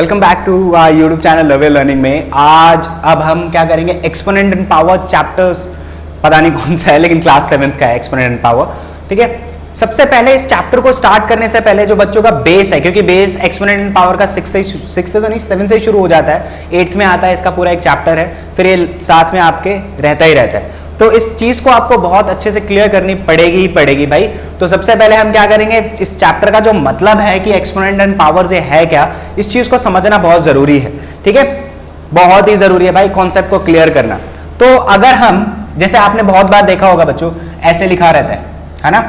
Welcome back to YouTube channel love learning में। आज अब हम क्या करेंगे, एक्सपोनेंट एंड पावर चैप्टर्स, पता नहीं कौन सा है लेकिन क्लास 7th का है एक्सपोनेंट एंड पावर। ठीक है, सबसे पहले इस चैप्टर को स्टार्ट करने से पहले जो बच्चों का बेस है, क्योंकि बेस एक्सपोनेंट एंड पावर का 6 से तो नहीं 7 से ही शुरू हो जाता है, 8th में आता है, इसका पूरा एक चैप्टर है, फिर ये साथ में आपके रहता ही रहता है। तो इस चीज को आपको बहुत अच्छे से क्लियर करनी पड़ेगी ही पड़ेगी भाई। तो सबसे पहले हम क्या करेंगे, इस चैप्टर का जो मतलब है कि एक्सपोनेंट एंड पावर से है क्या, इस चीज को समझना बहुत जरूरी है। ठीक है, बहुत ही जरूरी है भाई कॉन्सेप्ट को क्लियर करना। तो अगर हम, जैसे आपने बहुत बार देखा होगा बच्चों, ऐसे लिखा रहता है ना,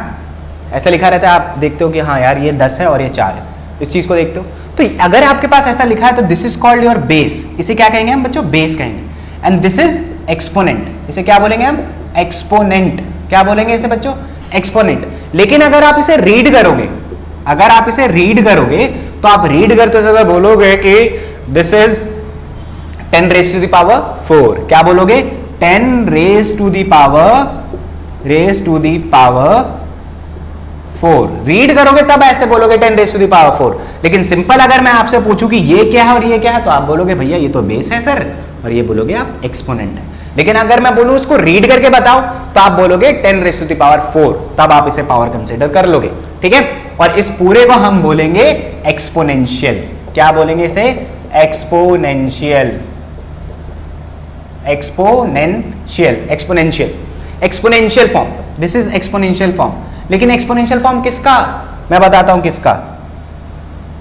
ऐसे लिखा रहता है, आप देखते हो कि हाँ यार ये 10 है और ये 4 है, इस चीज को देखते हो। तो अगर आपके पास ऐसा लिखा है तो this is called your base. इसे क्या कहेंगे हम बच्चों, बेस कहेंगे। एंड दिस इज एक्सपोनेंट, इसे क्या बोलेंगे हम, एक्सपोनेंट। क्या बोलेंगे इसे बच्चों, एक्सपोनेंट। लेकिन अगर आप इसे रीड करोगे, अगर आप इसे रीड करोगे तो आप रीड करते समय बोलोगे कि this is 10 raise to the power 4। क्या बोलोगे, 10 raise to the power 4। Read करोगे तब ऐसे बोलोगे 10 रेज टू द पावर 4। लेकिन सिंपल अगर मैं आपसे पूछूं कि ये क्या है और ये क्या है, तो आप बोलोगे भैया ये तो बेस है सर, और ये बोलोगे आप एक्सपोनेंट है। लेकिन अगर मैं बोलूं इसको रीड करके बताओ तो आप बोलोगे 10 रेज टू द पावर 4, तब आप इसे पावर कंसीडर कर लोगे। ठीक है, और इस पूरे को हम बोलेंगे एक्सपोनेंशियल। क्या बोलेंगे इसे, exponential, exponential, exponential, exponential form. This is exponential form. लेकिन एक्सपोनेंशियल फॉर्म किसका, मैं बताता हूं किसका,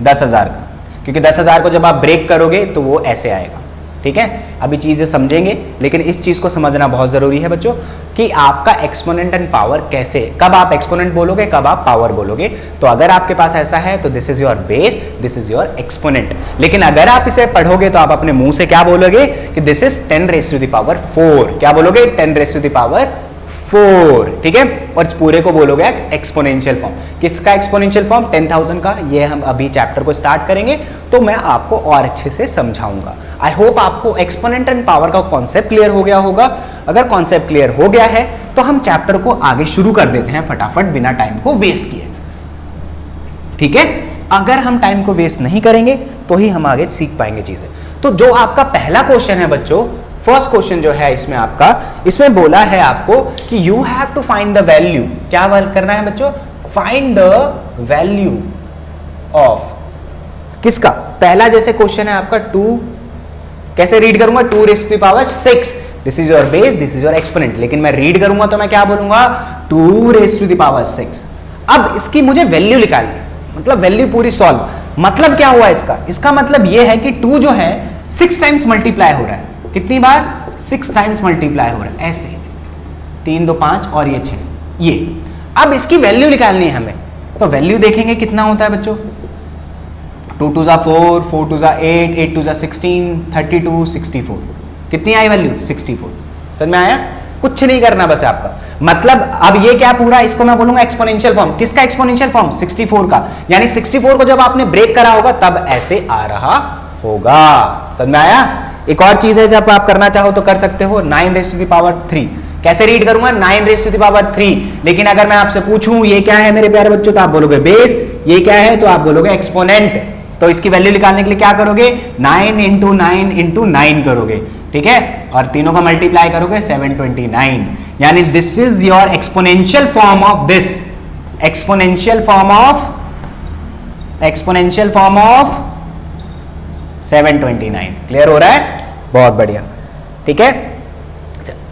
10,000 का। क्योंकि 10,000 को जब आप ब्रेक करोगे तो वो ऐसे आएगा। ठीक है, अभी चीजें समझेंगे, लेकिन इस चीज को समझना बहुत जरूरी है बच्चों कि आपका एक्सपोनेंट एंड पावर कैसे, कब आप एक्सपोनेंट बोलोगे, कब आप पावर बोलोगे। तो अगर आपके पास ऐसा है तो this is your base, this is your exponent. लेकिन अगर आप इसे पढ़ोगे तो आप अपने मुंह से क्या बोलोगे कि this is 10 raise to the power 4। क्या बोलोगे, 10 रेज टू द पावर 4। ठीक है, और इस पूरे को बोलोगे एक्सपोनेंशियल फॉर्म। किसका एक्सपोनेंशियल फॉर्म, 10,000 का। ये हम अभी चैप्टर को स्टार्ट करेंगे तो मैं आपको और अच्छे से समझाऊंगा। आई होप आपको एक्सपोनेंट एंड पावर का कॉन्सेप्ट क्लियर हो गया होगा। अगर कॉन्सेप्ट क्लियर हो गया है तो हम चैप्टर को आगे शुरू कर देते हैं फटाफट, बिना टाइम को वेस्ट किए। ठीक है, अगर हम टाइम को वेस्ट नहीं करेंगे तो ही हम आगे सीख पाएंगे चीजें। तो जो आपका पहला क्वेश्चन है बच्चों, फर्स्ट क्वेश्चन जो है इसमें आपका, इसमें बोला है आपको कि you have to find the value. क्या करना है बच्चों, फाइंड द वैल्यू ऑफ किसका, पहला जैसे क्वेश्चन है आपका 2, कैसे रीड करूंगा, 2 raise to the power 6। This is your base, this is your exponent. लेकिन मैं रीड करूंगा तो मैं क्या बोलूंगा, 2 रेज टू द पावर 6। अब इसकी मुझे वैल्यू निकालनी है, मतलब वैल्यू पूरी सॉल्व। मतलब क्या हुआ इसका, इसका मतलब यह है कि 2 जो है 6 टाइम्स मल्टीप्लाई हो रहा है। कितनी बार, 6 टाइम्स मल्टीप्लाई हो रहा है, ऐसे 3 2 5 और ये 6, ये। अब इसकी वैल्यू निकालनी है हमें, तो वैल्यू देखेंगे कितना होता है बच्चों, 2 2 4, 4 2 8, 8 2 16, 32, 64। कितनी आई वैल्यू, 64। समझ में आया, कुछ नहीं करना बस आपका। मतलब अब ये क्या पूरा, इसको मैं बोलूंगा एक्सपोनेंशियल फॉर्म। किसका एक्सपोनेंशियल फॉर्म, 64 का। यानी 64 को जब आपने ब्रेक करा होगा तब ऐसे आ रहा होगा। समझ में आया। एक और चीज है, जब आप करना चाहो तो कर सकते हो, 9 रेज टू द पावर 3। कैसे रीड करूंगा, 9 रेज टू द पावर 3। लेकिन अगर मैं आपसे पूछूं ये क्या है मेरे प्यारे बच्चों, तो आप बोलोगे बेस। ये क्या है तो आप बोलोगे एक्सपोनेंट। तो इसकी वैल्यू निकालने के लिए क्या करोगे, 9 इंटू 9 इंटू 9 करोगे। ठीक है, और तीनों का मल्टीप्लाई करोगे 729। यानी this is your exponential form of this, exponential form of 729। Clear हो रहा है, बहुत बढ़िया। ठीक है,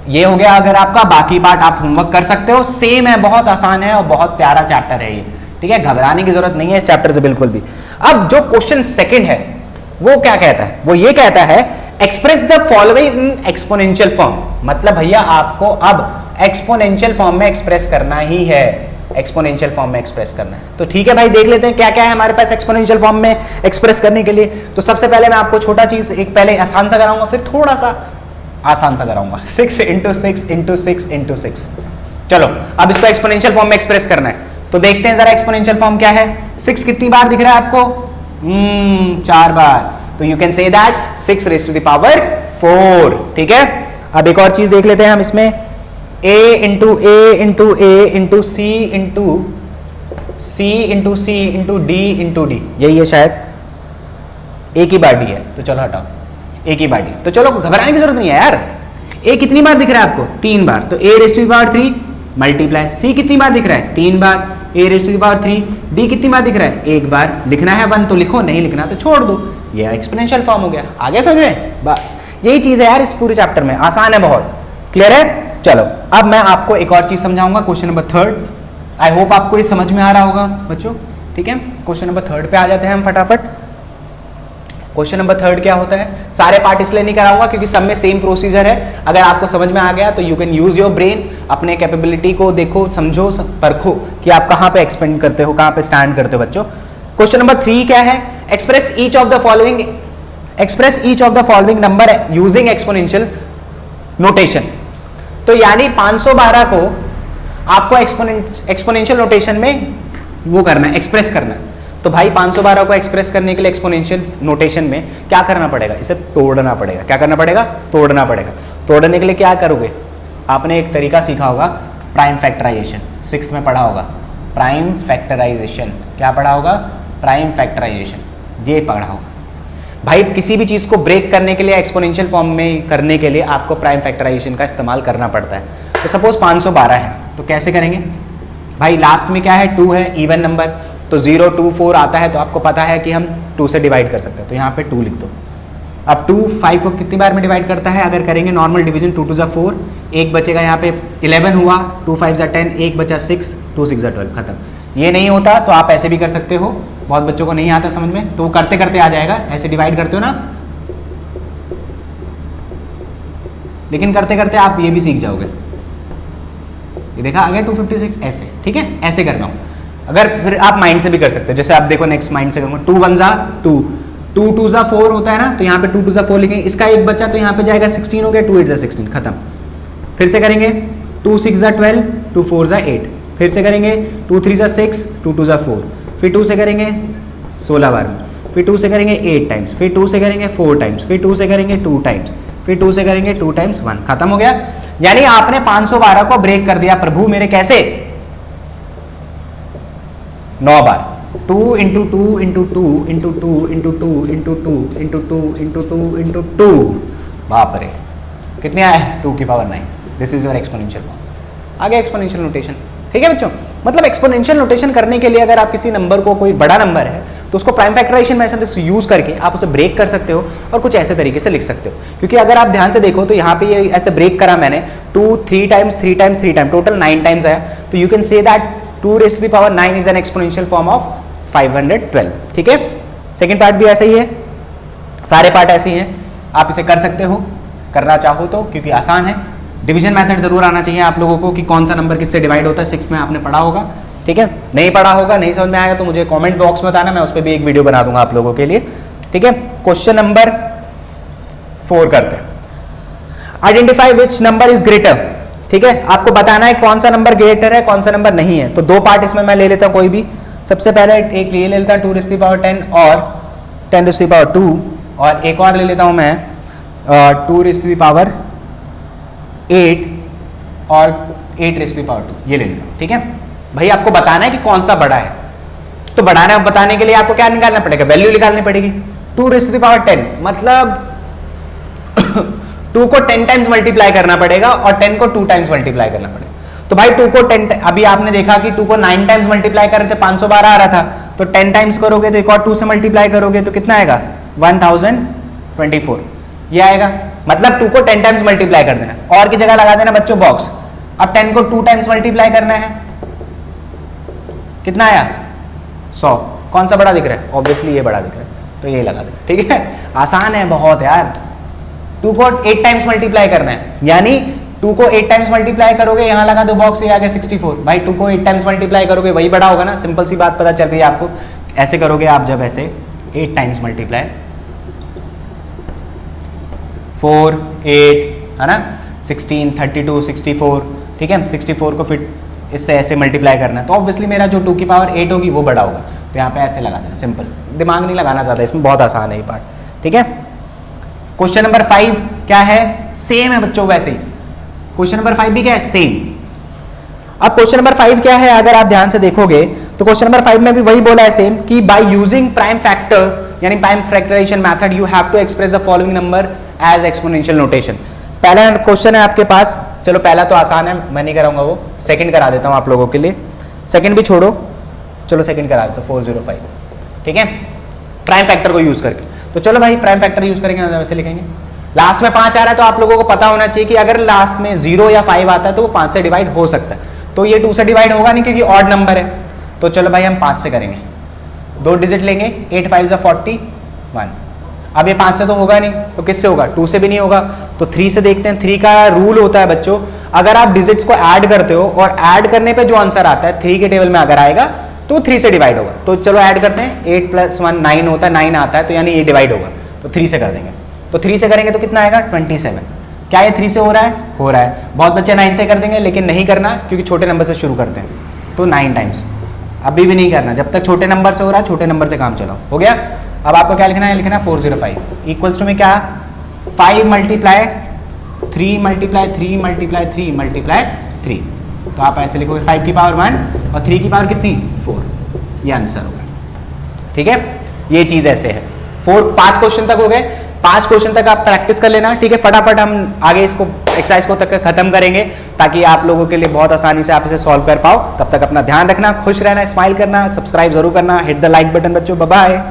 ये हो गया अगर आपका। बाकी पार्ट आप होमवर्क कर सकते हो, सेम है, बहुत आसान है और बहुत प्यारा चैप्टर है ये। ठीक है, घबराने की जरूरत नहीं है इस चैप्टर से बिल्कुल भी। अब जो क्वेश्चन सेकंड है वो क्या कहता है, वो ये कहता है express the following in exponential form. मतलब भैया आपको अब एक्सपोनेंशियल फॉर्म में एक्सप्रेस करना ही है, एक्सपोनेंशियल फॉर्म में एक्सप्रेस करना है। तो ठीक है भाई, देख लेते हैं क्या क्या है हमारे पास एक्सपोनेंशियल फॉर्म में एक्सप्रेस करने के लिए। तो सबसे पहले मैं आपको छोटा चीज, एक पहले आसान सा कराऊंगा, फिर थोड़ा सा आसान सा कराऊंगा। 6 इंटू 6 इंटू 6 इंटू 6। चलो अब इसको एक्सपोनेंशियल फॉर्म में एक्सप्रेस करना है, तो देखते हैं जरा एक्सपोनेंशियल फॉर्म क्या है। 6 कितनी बार दिख रहा है आपको, 4 बार। तो you can say that 6 raise to the power 4। ठीक है, अब एक और चीज देख लेते हैं हम इसमें, a into A into A into C into C into C into D into D, यही है शायद। एक ही बार डी है, तो चलो हटाओ, एक ही बार डी, तो चलो घबराने की जरूरत नहीं है यार। ए कितनी बार दिख रहा है आपको? 3 बार, तो a raise to the power 3 multiply, c कितनी बार दिख रहा है? 3 बार, a raise to the power 3, d कितनी बार दिख रहा है? 1 बार। लिखना है 1 तो लिखो, नहीं लिखना तो छोड़ दो। ये एक्सपोनेंशियल फॉर्म हो गया। आगे समझ में? बस यही चीज है यार इस पूरे चैप्टर में, आसान है बहुत। क्लियर है? चलो अब मैं आपको एक और चीज समझाऊंगा, क्वेश्चन नंबर 3। आई होप आपको ये समझ में आ रहा होगा बच्चों, ठीक है। क्वेश्चन नंबर 3 पे आ जाते हैं हम फटाफट। क्वेश्चन नंबर 3 क्या होता है? सारे पार्ट इसलिए नहीं कराऊंगा क्योंकि सब में सेम प्रोसीजर है। अगर आपको समझ में आ गया तो you can use your brain, अपने कैपेबिलिटी को देखो, समझो, परखो कि आप कहां पे एक्सपेंड करते हो, कहां पे स्टैंड करते हो बच्चों। क्वेश्चन नंबर 3 क्या है? Express each of the following number using exponential notation. तो यानी 512 को आपको एक्सपोनेंशियल नोटेशन में वो करना है, एक्सप्रेस करना है। तो भाई 512 को एक्सप्रेस करने के लिए एक्सपोनेंशियल नोटेशन में क्या करना पड़ेगा? इसे तोड़ना पड़ेगा। क्या करना पड़ेगा? तोड़ना पड़ेगा। तोड़ने के लिए क्या करोगे? आपने एक तरीका सीखा होगा, प्राइम फैक्टराइजेशन, 6th में पढ़ा होगा। प्राइम फैक्टराइजेशन क्या पढ़ा होगा? प्राइम फैक्टराइजेशन, ये पढ़ा होगा। भाई किसी भी चीज को ब्रेक करने के लिए, एक्सपोनेंशियल फॉर्म में करने के लिए आपको प्राइम फैक्टराइजेशन का इस्तेमाल करना पड़ता है। तो सपोज 512 है, तो कैसे करेंगे भाई? लास्ट में क्या है? 2 है, इवन नंबर, तो 0 2 4 आता है, तो आपको पता है कि हम 2 से डिवाइड कर सकते हैं, तो यहाँ पे 2 लिख दो। अब 2 5 को कितनी बार में डिवाइड करता है? अगर करेंगे नॉर्मल डिवीजन, 2 2 जा 4, एक बचेगा यहाँ पे 11 हुआ, 2 5 जा 10, एक बचा 6, 2 6 जा 12, खत्म। ये नहीं होता तो आप ऐसे भी कर सकते हो, बहुत बच्चों को नहीं आता समझ में, तो करते करते आ जाएगा। ऐसे डिवाइड करते हो ना, लेकिन करते करते आप ये भी सीख जाओगे। ये देखा आ गया 256, ऐसे, ठीक है, ऐसे करना हो। अगर फिर आप माइंड से भी कर सकते हो, जैसे आप देखो नेक्स्ट माइंड से करूंगा, 2 1 जा 2, 2 2 जा 4 होता है ना, तो यहाँ पे 2 2 जा 4 लिखेंगे, इसका एक बच्चा तो यहाँ पे जाएगा 16 हो गया, 2 8 जा 16, खत्म। फिर से करेंगे 2 6 जा 12, 2 4 जा 8, फिर से करेंगे 2 3 जा 6, 2 2 जा 4, फिर 2 से करेंगे 16 बार में, फिर 2 से करेंगे 8 टाइम्स, फिर 2 से करेंगे 4 टाइम्स, फिर 2 से करेंगे 2 टाइम्स, फिर 2 से करेंगे 2 टाइम्स 1, खत्म हो गया। यानी आपने 512 को ब्रेक कर दिया। प्रभु मेरे कैसे? 9 बार, 2 into 2 into 2 into 2 into 2 into 2 into 2 into 2 into 2, बाप रे कितने आए? 2 की power 9। This is your exponential form. आगे एक्सपोनेंशियल नोटेशन, ठीक है बच्चों। मतलब एक्सपोनेंशियल नोटेशन करने के लिए अगर आप किसी नंबर को, कोई बड़ा नंबर है, तो उसको प्राइम फैक्टराइजेशन मेथड यूज करके आप उसे ब्रेक कर सकते हो और कुछ ऐसे तरीके से लिख सकते हो। क्योंकि अगर आप ध्यान से देखो तो यहाँ पे ये ऐसे ब्रेक करा मैंने, 2 3 times 3 times 3 time, total 9 times आया। तो you can say that 2 raised to the power 9 is an exponential form of 512, ठीक है। सेकेंड पार्ट भी ऐसा ही है, सारे पार्ट ऐसे ही हैं, आप इसे कर सकते हो करना चाहो तो, क्योंकि आसान है। डिवीजन मेथड जरूर आना चाहिए आप लोगों को कि कौन सा नंबर किससे डिवाइड होता है, 6 में आपने पढ़ा होगा, ठीक है। नहीं पढ़ा होगा, नहीं समझ में आएगा तो मुझे कमेंट बॉक्स में बताना, मैं उस पर भी एक वीडियो बना दूंगा आप लोगों के लिए, ठीक है। क्वेश्चन नंबर 4 करते हैं। Identify which number is greater, ठीक है। आपको बताना है कौन सा नंबर ग्रेटर है, कौन सा नंबर नहीं है। तो 2 पार्ट इसमें मैं ले लेता हूं कोई भी। सबसे पहले एक ये ले लेता हूं 2 raised to the power 10 और 10 raised to the power 2, और एक और ले लेता हूं मैं 2 raised to the power 8 और 8 raised to the power 2, ये ले लेता हूं, ठीक है। भाई आपको बताना है कि कौन सा बड़ा है, तो बताने के लिए आपको क्या निकालना पड़ेगा? वैल्यू निकालनी पड़ेगी। 2 raised to the power 10 मतलब 2 को 10 टाइम्स मल्टीप्लाई करना पड़ेगा और 10 को 2 टाइम्स मल्टीप्लाई करना पड़ेगा। तो भाई 2 को 10, अभी आपने देखा कि 2 को 9 टाइम्स मल्टीप्लाई कर रहे थे, 512 आ रहा था, तो 10 टाइम्स करोगे तो एक और 2 से मल्टीप्लाई करोगे तो कितना आएगा? 1024, ये आएगा। मतलब 2 को 10 टाइम्स मल्टीप्लाई कर देना, और की जगह लगा देना बच्चों बॉक्स। अब 10 को 2 टाइम्स मल्टीप्लाई करना है, कितना आया? 100। कौन सा बड़ा दिख रहा है? ऑब्वियसली ये बड़ा दिख रहा है, तो ये लगा देना, ठीक है। आसान है बहुत यार। 2 को 8 टाइम्स मल्टीप्लाई करना है, यानी 2 को 8 टाइम्स मल्टीप्लाई करोगे, यहां लगा दो बॉक्स, ये आ गया 64। भाई 2 को 8 टाइम्स मल्टीप्लाई करोगे वही बड़ा होगा ना, सिंपल सी बात पता चल गई आपको। ऐसे करोगे आप, जब ऐसे 8 टाइम्स मल्टीप्लाई, 4 8 है ना, 16 32 64, ठीक है। 64 को फिर इससे ऐसे मल्टीप्लाई करना है, तो ऑब्वियसली मेरा जो 2 की पावर 8 होगी वो बड़ा होगा, तो यहाँ पे ऐसे लगा देना, सिंपल, दिमाग नहीं लगाना ज़्यादा, इसमें बहुत आसान है ये पार्ट, ठीक है। क्वेश्चन नंबर 5 क्या है? सेम है बच्चों, वैसे ही क्वेश्चन नंबर 5 भी क्या है? सेम। अब क्वेश्चन नंबर 5 क्या है, अगर आप ध्यान से देखोगे तो क्वेश्चन नंबर 5 में भी वही बोला है सेम, कि बाय यूजिंग प्राइम फैक्टर यानी prime factorization method you have to express the following number as exponential notation. पहला क्वेश्चन है आपके पास, चलो पहला तो आसान है, मैं नहीं कराऊंगा वो, सेकंड करा देता हूं आप लोगों के लिए, सेकंड भी छोड़ो, चलो सेकंड करा देता हूं 405, ठीक है, प्राइम फैक्टर को यूज करके। तो चलो भाई प्राइम फैक्टर यूज करेंगे, वैसे लिखेंगे। लास्ट में 5 आ रहा है तो आप लोगों को पता होना चाहिए कि अगर लास्ट में 0 या 5 आता है तो वो 5 से डिवाइड हो सकता है, तो ये 2 से डिवाइड होगा नहीं क्योंकि ऑड नंबर है। तो चलो भाई हम 5 से करेंगे, 2 डिजिट लेंगे, 8 5 41। अब ये 5 से तो होगा नहीं, तो किससे होगा, 2 से भी नहीं होगा, तो 3 से देखते हैं। 3 का रूल होता है बच्चों, अगर आप डिजिट्स को ऐड करते हो और ऐड करने पे जो आंसर आता है 3 के टेबल में अगर आएगा तो 3 से डिवाइड होगा। तो चलो ऐड करते हैं, 8 + 1 9 होता है, 9 आता है तो यानी ये डिवाइड होगा, तो 3 से कर देंगे। तो 3 से करेंगे तो कितना आएगा 27। क्या ये 3 से हो रहा है, हो रहा है। बहुत बच्चे 9 से कर देंगे, लेकिन नहीं करना क्योंकि छोटे नंबर से शुरू करते हैं, तो 9 टाइम्स अभी भी नहीं करना, जब तक छोटे नंबर से हो रहा है छोटे नंबर से काम चलाओ। हो गया। अब आपको क्या लिखना है, लिखना है 405 इक्वल्स टू में क्या, 5 मल्टीप्लाई 3 मल्टीप्लाई 3 मल्टीप्लाई 3 मल्टीप्लाई 3। तो आप ऐसे लिखोगे 5 की पावर 1 और 3 की पावर कितनी 4, ये आंसर होगा, ठीक है। ये चीज ऐसे है। 5 क्वेश्चन तक हो गए, 5 क्वेश्चन तक आप प्रैक्टिस कर लेना, ठीक है। फटाफट हम आगे इसको एक्सरसाइज को तक खत्म करेंगे ताकि आप लोगों के लिए बहुत आसानी से आप इसे सॉल्व कर पाओ। तब तक अपना ध्यान रखना, खुश रहना, स्माइल करना, सब्सक्राइब जरूर करना, हिट द लाइक बटन बच्चों। Bye bye.